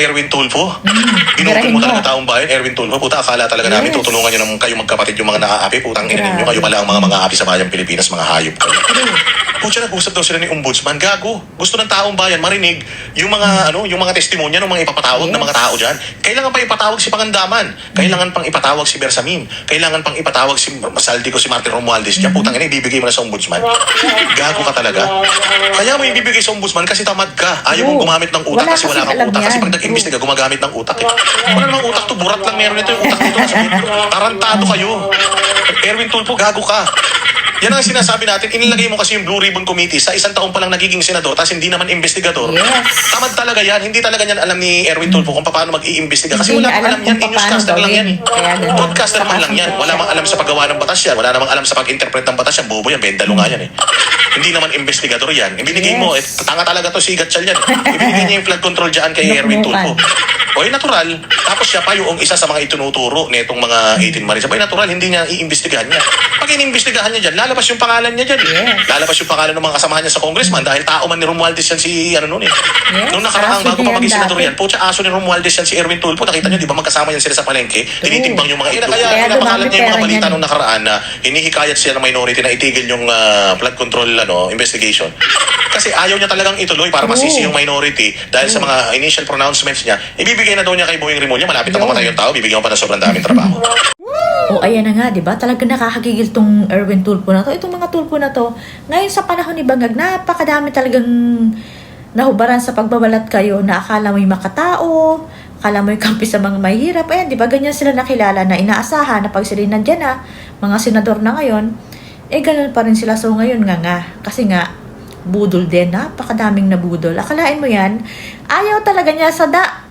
Erwin Tulfo. Binutol mo talaga taong bayan, Erwin Tulfo. Puta, akala talaga namin tutulungan nyo ng kayo magkapatid yung mga nakaapi. Putang ina ninyo, kayo pala ang mga aapi sa bayang Pilipinas, mga hayop kayo. Pucha, nag-usap daw sila ni Ombudsman. Gago. Gusto ng taong bayan marinig yung mga yung mga testimonya ng mga ipapatawag na mga tao diyan. Kailangan pa ipatawag si Pangandaman. Kailangan pang ipatawag si Bersamin. Kailangan pang ipatawag si Saldico, si Martin Romualdez. Diyan putang ina, ibibigay mo na sa Ombudsman. Gago ka talaga. Kaya mo ibibigay sa Ombudsman kasi tamad ka. Ayaw mong gumamit ng utak kasi wala kang utak. Kasi pag nag-imbestiga, gumagamit ng utak. Wala namang utak to. Burat lang meron ito yung utak dito. Tarantado kayo. Erwin Tulfo, gago ka. Yan ang sinasabi natin, inilagay mo kasi yung Blue Ribbon Committee sa isang taon pa lang nagiging senador, tapos hindi naman investigador. Yes. Tamad talaga yan. Hindi talaga yan alam ni Erwin Tulfo kung paano mag-iimbestiga. Kasi wala namang alam yan. Newscaster lang yan. Broadcaster man lang yan. Wala namang alam sa paggawa ng batas yan. Wala namang alam sa pag-interpret ng batas yan. Bobo yan. Bendalo nga yan eh. Hindi naman investigador yan. Ibinigay mo, tanga talaga to si Gatchal yan. Ibinigay niya yung flood control dyan kay Erwin Tulfo. O natural, tapos siya pa yung isa sa mga itunuturo nitong mga 18 Marines. Abay natural, hindi niya iimbestigahan niya. Pag inimbestigahan niya dyan, lalabas yung pangalan niya dyan. Lalabas yung pangalan ng mga kasamahan niya sa congressman dahil tao man ni Romualdez yan si noon eh. Noong nakaraang bago pa maging senador yan, pucha aso ni Romualdez yan si Erwin Tulfo. Nakita niyo, di ba magkasama yan sila sa palengke? Tinitimbang yung mga itlog. Kaya pinapakalat niya yung mga balita nung nakaraan na hinihikayat siya ng minority na itigil yung flood control investigation. Kasi ayaw niya talagang ituloy para masisi yung minority dahil sa mga initial pronouncements niya. Ibibigay na daw niya kay Boying Rimulya, malapit na mamatay yung tao, bibigyan pa ng sobrang daming trabaho. O ayan na nga, di ba? Talaga nakakagigil tong Erwin Tulfo na to. Itong mga Tulfo na to, ngayon sa panahon ni Bangag, napakadami talagang nahubaran sa pagbabalat kayo na akala mo'y makatao, akala mo'y kampi sa mga mahirap. Ayan, di ba? Ganyan sila nakilala na inaasahan na pag sila nandyan na, mga senador na ngayon, ganun pa rin sila. So ngayon nga, kasi nga, budol din, napakadaming nabudol. Akalain mo yan, ayaw talaga niya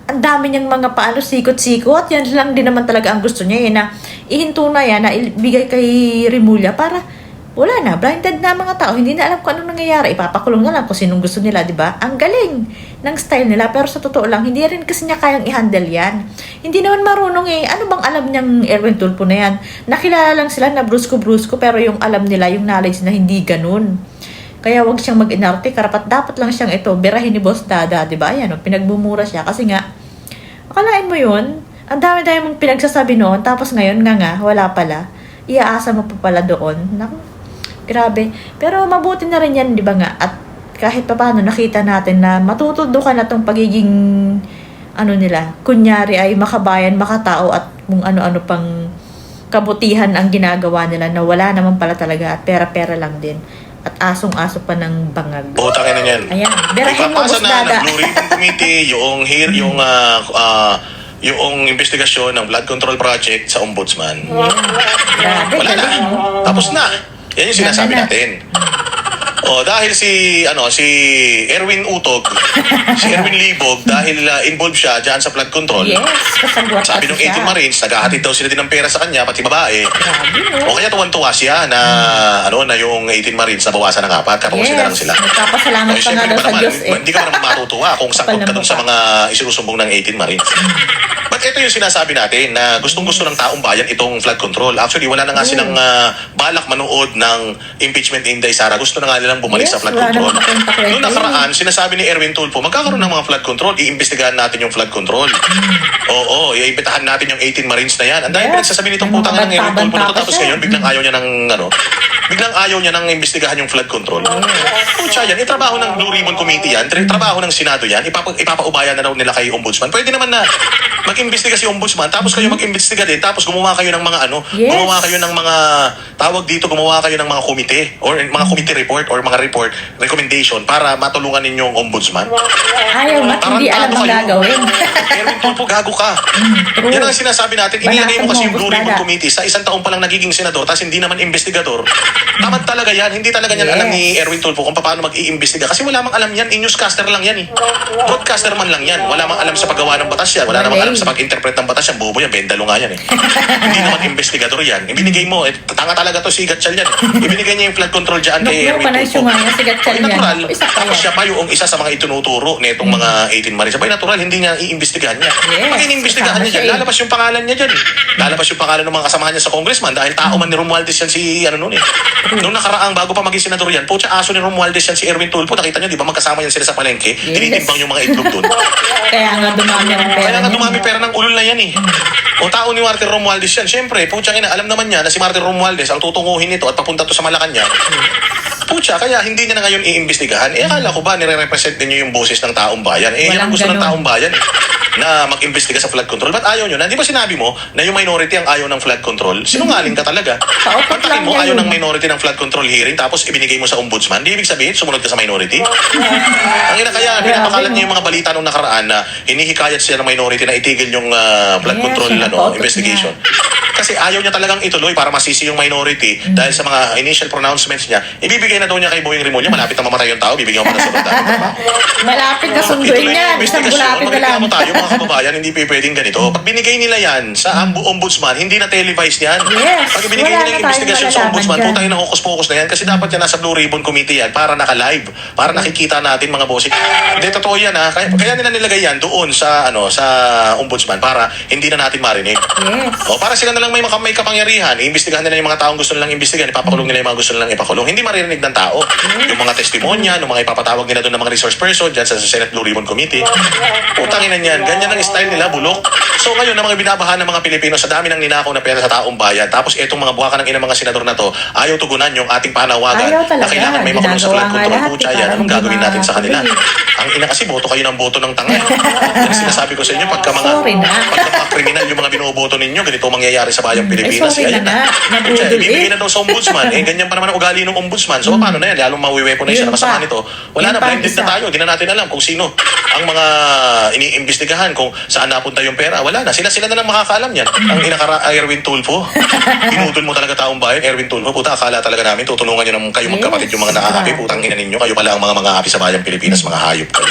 ang dami niyang mga paano sikot-sikot, yan lang din naman talaga ang gusto niya, na ihinto na yan, na ibigay kay Rimulya para wala na, blinded na mga tao, hindi na alam kung anong nangyayari, ipapakulong na lang kung sinong gusto nila, di ba? Ang galing ng style nila, pero sa totoo lang, hindi rin kasi niya kayang i-handle yan. Hindi naman marunong ano bang alam niyang Erwin Tulfo na yan? Nakilala lang sila na brusko-brusko, pero yung alam nila, yung knowledge na hindi ganun. Kaya wag siyang mag-inarte, karapat dapat lang siyang berahin ni Boss Dada, di ba? Ayan, pinagmumura siya. Kasi nga, akalain mo yun, ang dami-dami mong pinagsasabi noon, tapos ngayon nga, wala pala. Iaasa mo pa pala doon. Naku, grabe. Pero mabuti na rin yan, di ba nga? At kahit pa paano, nakita natin na matutudo ka na tong pagiging, nila, kunyari ay makabayan, makatao, at kung ano-ano pang kabutihan ang ginagawa nila na wala naman pala talaga at pera-pera lang din. At asong-aso pa ng Bangag. Utangin na yan. Ayan. Berahin mo, Boss Dada. Ng Blue Ribbon Committee, yung investigasyon ng blood control project sa Ombudsman. Grabe, Wala na. galing, no? Tapos na. Yan yung sinasabi natin. Dahil si Erwin Utog, si Erwin Libog, dahil involved siya dyan sa flood control. Yes, kasagwat sabi ng 18 Marines, naghahatid daw sila din ng pera sa kanya, pati babae. Grabe, no? O kaya tuwan-tuwa siya na na yung 18 Marines nabawasan ng apat, kapag sila lang sila. Nagpapasalamat pa nga daw sa Diyos Hindi ka naman matutuwa kung sakot ka dun sa mga isinusumbong ng 18 Marines. But ito yung sinasabi natin na gustong-gusto ng taong bayan itong flood control. Actually, wala na nga silang balak manood ng impeachment ni Inday Sara. Gusto na nga nilang bumalik sa flood control. Noong nakaraan, sinasabi ni Erwin Tulfo, magkakaroon ng mga flood control, iimbestigahan natin yung flood control. Oo, iimbitahan natin yung 18 Marines na yan. Ang dahil pinagsasabi nitong putang ng Erwin Tulfo na tapos ngayon, biglang ayaw niya ng imbestigahan yung flood control. Pucha yan, trabaho ng Blue Ribbon Committee yan, trabaho ng Senado yan, ipapaubayan na daw nila kay Ombudsman. Pwede naman na mag-imbestiga si Ombudsman, tapos kayo mag-imbestiga din, tapos gumawa kayo ng mga gumawa kayo ng mga, gumawa kayo ng mga komite, or mga committee report, or mga report, recommendation, para matulungan ninyong Ombudsman. Ayaw nga, hindi alam ang gagawin. Erwin Tulfo, gago ka. Yan ang sinasabi natin, inilagay mo kasi yung Blue Ribbon Committee sa isang taon pa lang nagiging senador, tapos hindi naman investigador. Tamad talaga yan, hindi talaga yan alam ni Erwin Tulfo kung paano mag-iimbestiga. Kasi wala mang alam yan, newscaster lang yan eh. Broadcaster man lang yan, wala mang alam sa paggawa ng batas yan, wala namang alam sa pag-interpret ng batas yan, bobo yan, bendalo nga yan eh. Hindi naman investigador yan. Ibinigay mo, tanga talaga to si Gatchal yan. Ibinigay niya yung flood control dyan kay Erwin Tulfo. Natural, tapos siya pa yung isa sa mga itunuturo nitong mga 18 Marines. Abay natural, hindi niya iimbestiga iniimbestigahan niya. Yes, Pag iniimbestigahan kasama niya dyan, siya eh. lalabas yung pangalan niya dyan. Lalabas yung pangalan ng mga kasamahan niya sa congressman dahil tao man ni Romualdez yan si ano noon eh. Noong nakaraang bago pa maging senador yan, pucha aso ni Romualdez yan si Erwin Tulfo. Nakita niyo, di ba magkasama yan sila sa palengke? Yes. Tinitimbang yung mga itlog doon. Kaya nga dumami ang pera Kaya nga niya. dumami pera ng ulol na yan eh. O tao ni Martin Romualdez yan. Siyempre, pucha ina, alam naman niya na si Martin Romualdez ang tutunguhin nito at papunta to sa Malacanang. Pucha, kaya hindi niya na ngayon iimbestigahan. Eh, akala ko ba nire-represent niyo yung boses ng taong bayan? Eh, yan ang Walang gusto ng ganun. taong bayan eh, na mag-imbestiga sa flood control. Ba't ayaw nyo na? Di ba sinabi mo na yung minority ang ayaw ng flood control? Sinungaling ka talaga. Pautot Pagtakin lang mo, yan ayaw yun. ng minority ng flood control hearing tapos ibinigay mo sa ombudsman. Di ibig sabihin, sumunod ka sa minority? Ang ina kaya, pinapakalat niyo yung mga balita nung nakaraan na hinihikayat siya ng minority na itigil yung flood Yes, control yung pautot investigation. Kasi ayaw niya talagang ituloy para masisi yung minority dahil sa mga initial pronouncements niya. Ibibigay na daw niya kay Boying Rimulya, malapit na mamatay yung tao, bibigyan mo pa ng sobrang Malapit na sunduin ituloy yan. yung Isang investigasyon. bulapit na lang. Magreklamo tayo mga kababayan, hindi pwedeng ganito. Pag binigay nila yan sa ombudsman, hindi na televised yan. Yes, Pag binigay wala nila na yung tayong investigasyon sa malalaman ombudsman, dyan. putay na hokus-pokus na yan kasi dapat yan nasa Blue Ribbon Committee yan para naka-live, para nakikita natin mga bossing. Hindi, totoo yan ha. Kaya nila nilagay yan doon sa sa ombudsman para hindi na natin marinig. Yes. O para sila na lang may kapangyarihan, iimbestigahan nila yung mga taong gusto nilang imbestigahan, ipapakulong nila yung mga gusto nilang ipakulong. Hindi maririnig ng tao. Yung mga testimonya, yung mga ipapatawag nila doon ng mga resource person dyan sa Senate Blue Ribbon Committee. Putangin na yan. Ganyan ang style nila, bulok. So ngayon, ang mga binabahan ng mga Pilipino sa dami ng ninakaw na pera sa taong bayan, tapos etong mga buwakan ng inang mga senador na to, ayaw tugunan yung ating panawagan Ayaw talaga. na kailangan may makulong sa flood Ginagawa nga control. lahat, Pucha eh, yan. para Anong hindi gagawin natin sa kanila? matuloy. Ang ina kasi, boto kayo ng boto ng tanga. Yan ang sinasabi ko sa inyo, pagka Sorry na. mga kriminal yung mga binoboto ninyo, ganito ang mangyayari sa bayang Pilipinas. sorry Ayan na nga. Pucha, Nabudol ibibigay eh. na daw sa ombudsman. Eh, ganyan pa naman ang ugali ng ombudsman. So, paano na yan? Lalong mawiweaponize Yun na kasama pa. nito. Wala Yun na, pa, blinded isa. na tayo. Hindi na natin alam kung sino ang mga iniimbestigahan, kung saan napunta yung pera. Wala na. Sila na lang makakaalam yan. Ang Erwin Tulfo. Binudol mo talaga taong bayan, Erwin Tulfo. Puta, akala talaga namin tutulungan nyo ng kayo magkapatid yung mga nakakapi. Putang ina ninyo. Kayo pala ang mga api sa bayang Pilipinas. Mga hayop kayo.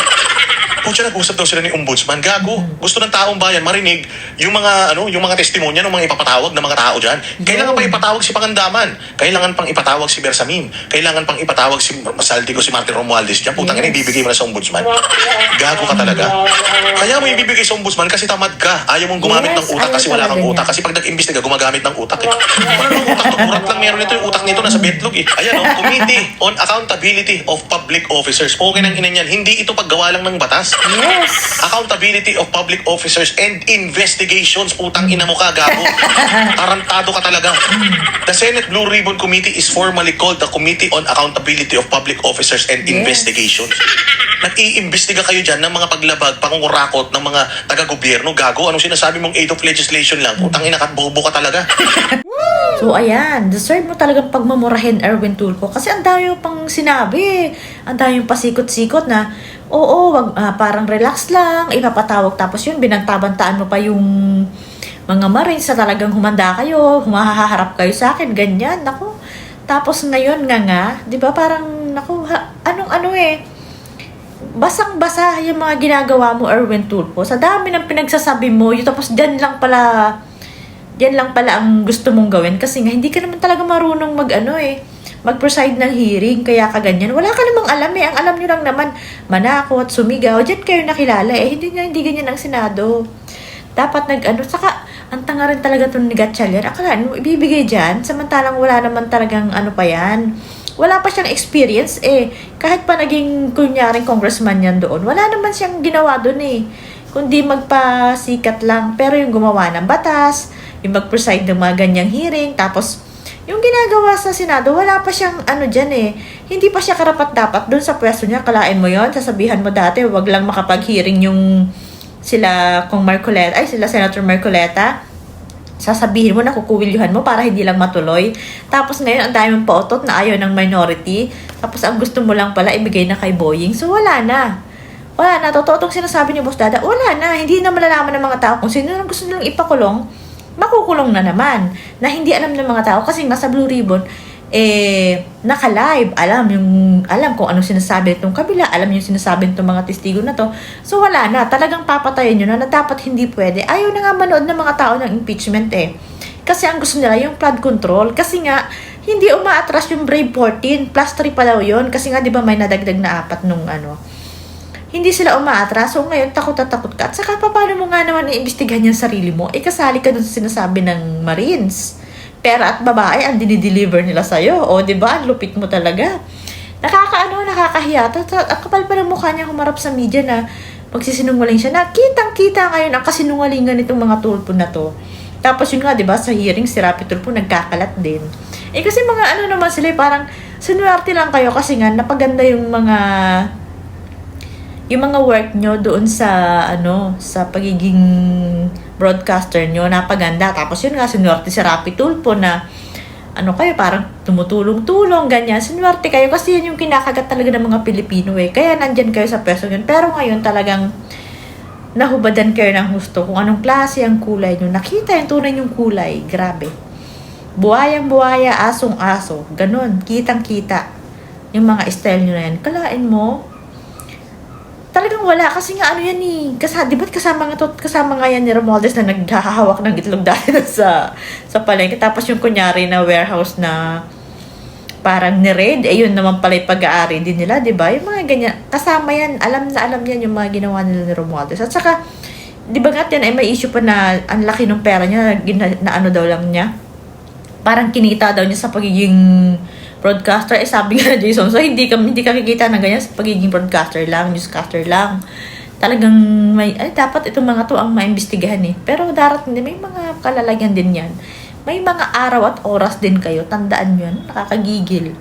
Pucha, nag-usap daw sila ni ombudsman. Gago. Gusto ng taong bayan marinig yung mga yung mga testimonya ng mga ipapatawag ng mga tao diyan. Kailangan pa ipatawag si Pangandaman. Kailangan pang ipatawag si Bersamin. Kailangan pang ipatawag si Saldico, si Martin Romualdez. Diyan putang ina, ibibigay mo na sa ombudsman. Gago ka talaga. Kaya mo ibibigay sa ombudsman kasi tamad ka. Ayaw mong gumamit ng Yes, utak ayaw kasi wala kang talaga utak. niya. Kasi pag nag-imbestiga, gumagamit ng utak eh. Wala ng utak to. Kurat lang meron nito. Yung utak nito nasa betlog eh. Ayan Committee on Accountability of Public Officers. Okay ng ina niyan. Hindi ito paggawa lang ng batas. Yes. Accountability of Public Officers and Investigations. Putang ina mo ka, gago. Tarantado ka talaga. The Senate Blue Ribbon Committee is formally called the Committee on Accountability of Public Officers and Yes. Investigations. Nag-iimbestiga kayo dyan ng mga paglabag, pangungurakot ng mga taga-gobyerno. Gago, anong sinasabi mong aid of legislation lang? Putang ina ka, bobo ka talaga. So, ayan. Deserve mo talagang pagmamurahin, Erwin Tulfo. Kasi ang dami mo pang sinabi. Ang dami yung pasikot-sikot na, oo, parang relax lang, ipapatawag. Tapos yun, binantabantaan mo pa yung mga Marines na talagang humanda kayo, humahaharap kayo sa akin, ganyan. Naku. Tapos ngayon nga, di ba parang, naku, basang-basa yung mga ginagawa mo, Erwin Tulfo. Sa dami ng pinagsasabi mo, yun, tapos dyan lang pala ang gusto mong gawin kasi nga hindi ka naman talaga marunong mag-preside ng hearing, kaya ka ganyan. Wala ka namang alam eh. Ang alam nyo lang naman, manakot, sumigaw, dyan kayo nakilala eh. Hindi ganyan ang Senado. Dapat saka, ang tanga rin talaga itong ni Gatchalian. Akala, ibibigay dyan, samantalang wala naman talagang pa yan. Wala pa siyang experience eh. Kahit pa naging kunyaring congressman yan doon, wala naman siyang ginawa doon eh. Kundi magpasikat lang. Pero yung gumawa ng batas, yung mag-preside ng mga ganyang hearing, tapos yung ginagawa sa Senado, wala pa siyang dyan eh. Hindi pa siya karapat-dapat doon sa pwesto niya. Kalain mo yon, sasabihan mo dati, wag lang makapag-hearing yung sila Senator Marcoleta. Sasabihin mo na kukuwilyuhan mo para hindi lang matuloy. Tapos ngayon, ang dami mong pautot na ayaw ng minority. Tapos ang gusto mo lang pala, ibigay na kay Boying. So wala na. Wala na. Totoo itong sinasabi ni Boss Dada. Wala na. Hindi na malalaman ng mga tao kung sino lang gusto nilang ipakulong. Makukulong na naman. Na hindi alam ng mga tao. Kasi nga sa Blue Ribbon, naka-live. Alam kung anong sinasabi itong kabila. Alam yung sinasabi itong mga testigo na to. So wala na. Talagang papatayin nyo na dapat hindi pwede. Ayaw na nga manood ng mga tao ng impeachment eh. Kasi ang gusto nila yung flood control. Kasi nga, hindi umaatras yung Brave 14. +3 pa daw yun. Kasi nga, di ba may nadagdag na 4 nung hindi sila umaatras. So ngayon, takot at takot ka. At saka, paano mo nga naman iimbestigahan yung sarili mo? Kasali ka dun sa sinasabi ng Marines. Pera at babae, ang dinideliver nila sa'yo. O, di ba? Ang lupit mo talaga. Nakakahiya. At kapal pa ng mukha niya humarap sa media na magsisinungaling siya na kitang-kita ngayon ang kasinungalingan nitong mga tulpo na to. Tapos yun nga, di ba, sa hearing, si Rapi Tulfo nagkakalat din. Kasi mga naman sila, parang sinuwerte lang kayo kasi nga napaganda yung mga work nyo doon sa sa pagiging broadcaster nyo, napaganda. Tapos yun nga, sinuwerte si Rapi Tulfo na kayo, parang tumutulong-tulong, ganyan. Sinuwerte kayo kasi yan yung kinakagat talaga ng mga Pilipino Kaya nandyan kayo sa pwesto yun. Pero ngayon talagang nahubadan kayo ng husto kung anong klase ang kulay nyo. Nakita yung tunay yung kulay. Grabe. Buhayang-buhaya, asong-aso. Ganon. Kitang-kita yung mga style nyo na yan. Kalain mo, talagang wala. Kasi nga di ba't kasama nga yan ni Romualdez na naghahawak ng itlog dahil sa palengke. Tapos yung kunyari na warehouse na parang ni-raid, yun naman pala yung pag-aari din nila, di ba? Yung mga ganyan, kasama yan, alam na alam yan yung mga ginawa nila ni Romualdez. At saka, di ba nga yan ay may issue pa na ang laki ng pera niya, na daw lang niya. Parang kinita daw niya sa pagiging broadcaster. Sabi nga na Jason, so hindi ka kikita ng ganyan sa pagiging broadcaster lang, newscaster lang. Talagang dapat itong mga to ang maimbestigahan Pero darating din, may mga kalalagyan din yan. May mga araw at oras din kayo. Tandaan yun, nakakagigil.